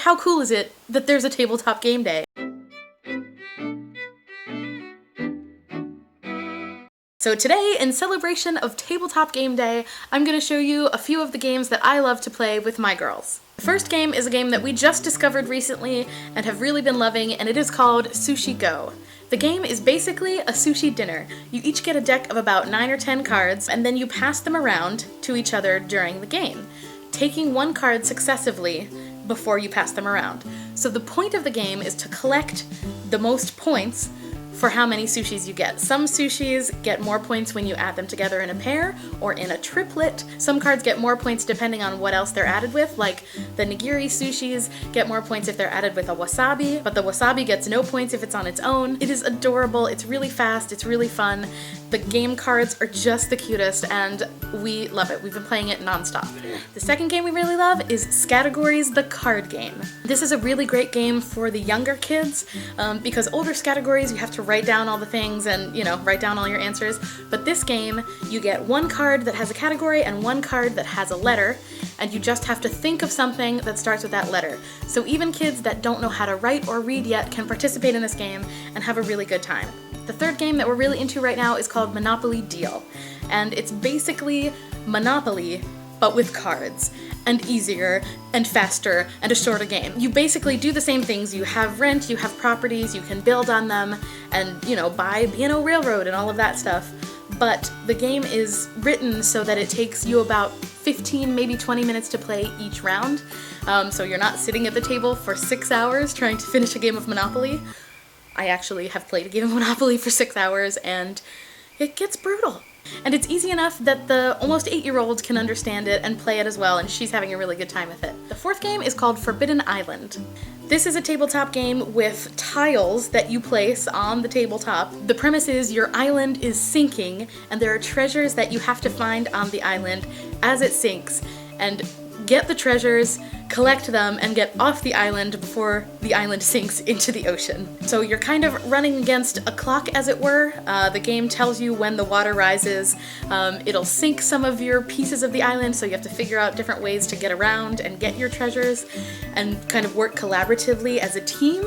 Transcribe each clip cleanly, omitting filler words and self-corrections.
How cool is it that there's a tabletop game day? So today, in celebration of Tabletop Game Day, I'm going to show you a few of the games that I love to play with my girls. The first game is a game that we just discovered recently and have really been loving, and it is called Sushi Go. The game is basically a sushi dinner. You each get a deck of about 9 or 10 cards, and then you pass them around to each other during the game, taking one card successively before you pass them around. So the point of the game is to collect the most points for how many sushis you get. Some sushis get more points when you add them together in a pair or in a triplet. Some cards get more points depending on what else they're added with, like the nigiri sushis get more points if they're added with a wasabi, but the wasabi gets no points if it's on its own. It is adorable, it's really fast, it's really fun. The game cards are just the cutest and we love it. We've been playing it nonstop. The second game we really love is Cattegories, the card game. This is a really great game for the younger kids because older Cattegories you have to write down all the things and, you know, write down all your answers. But this game, you get one card that has a category and one card that has a letter, and you just have to think of something that starts with that letter. So even kids that don't know how to write or read yet can participate in this game and have a really good time. The third game that we're really into right now is called Monopoly Deal, and it's basically Monopoly, but with cards, and easier, and faster, and a shorter game. You basically do the same things. You have rent, you have properties, you can build on them, and, you know, buy B&O Railroad and all of that stuff. But the game is written so that it takes you about 15, maybe 20 minutes to play each round. So you're not sitting at the table for 6 hours trying to finish a game of Monopoly. I actually have played a game of Monopoly for 6 hours, and it gets brutal. And it's easy enough that the almost 8-year-old can understand it and play it as well, and she's having a really good time with it. The fourth game is called Forbidden Island. This is a tabletop game with tiles that you place on the tabletop. The premise is your island is sinking, and there are treasures that you have to find on the island as it sinks, and get the treasures, collect them, and get off the island before the island sinks into the ocean. So you're kind of running against a clock, as it were. The game tells you when the water rises. It'll sink some of your pieces of the island, so you have to figure out different ways to get around and get your treasures and kind of work collaboratively as a team.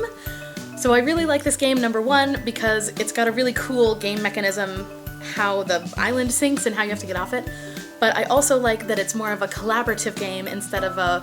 So I really like this game, number one, because it's got a really cool game mechanism, how the island sinks and how you have to get off it. But I also like that it's more of a collaborative game instead of a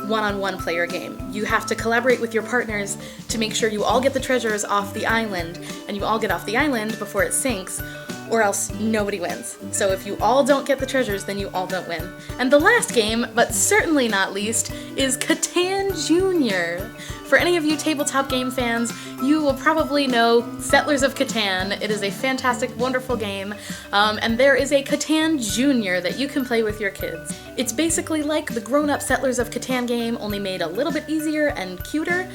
one-on-one player game. You have to collaborate with your partners to make sure you all get the treasures off the island, and you all get off the island before it sinks, or else nobody wins. So if you all don't get the treasures, then you all don't win. And the last game, but certainly not least, is Catan Junior. For any of you tabletop game fans, you will probably know Settlers of Catan. It is a fantastic, wonderful game, and there is a Catan Junior that you can play with your kids. It's basically like the grown-up Settlers of Catan game, only made a little bit easier and cuter.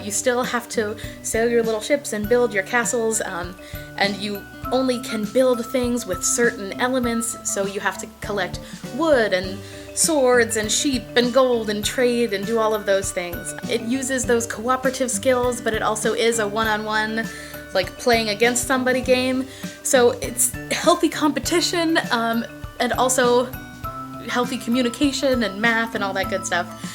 You still have to sail your little ships and build your castles, and you only can build things with certain elements, so you have to collect wood and swords and sheep and gold and trade and do all of those things. It uses those cooperative skills, but it also is a one-on-one, like playing against somebody game. So it's healthy competition, and also healthy communication and math and all that good stuff.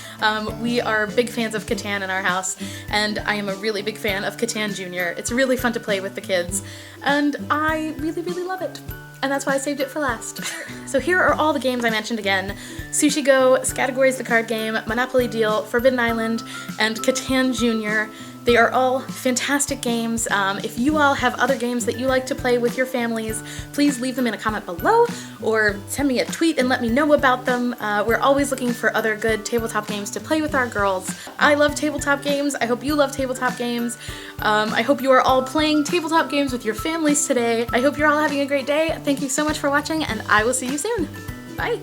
We are big fans of Catan in our house, and I am a really big fan of Catan Junior. It's really fun to play with the kids, and I really, really love it. And that's why I saved it for last. So here are all the games I mentioned again. Sushi Go, Cattegories the card game, Monopoly Deal, Forbidden Island, and Catan Junior. They are all fantastic games. If you all have other games that you like to play with your families, please leave them in a comment below or send me a tweet and let me know about them. We're always looking for other good tabletop games to play with our girls. I love tabletop games. I hope you love tabletop games. I hope you are all playing tabletop games with your families today. I hope you're all having a great day. Thank you so much for watching, and I will see you soon. Bye!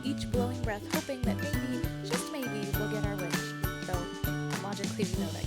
Each blowing breath hoping that maybe, just maybe, we'll get our wish. Though, logically we know that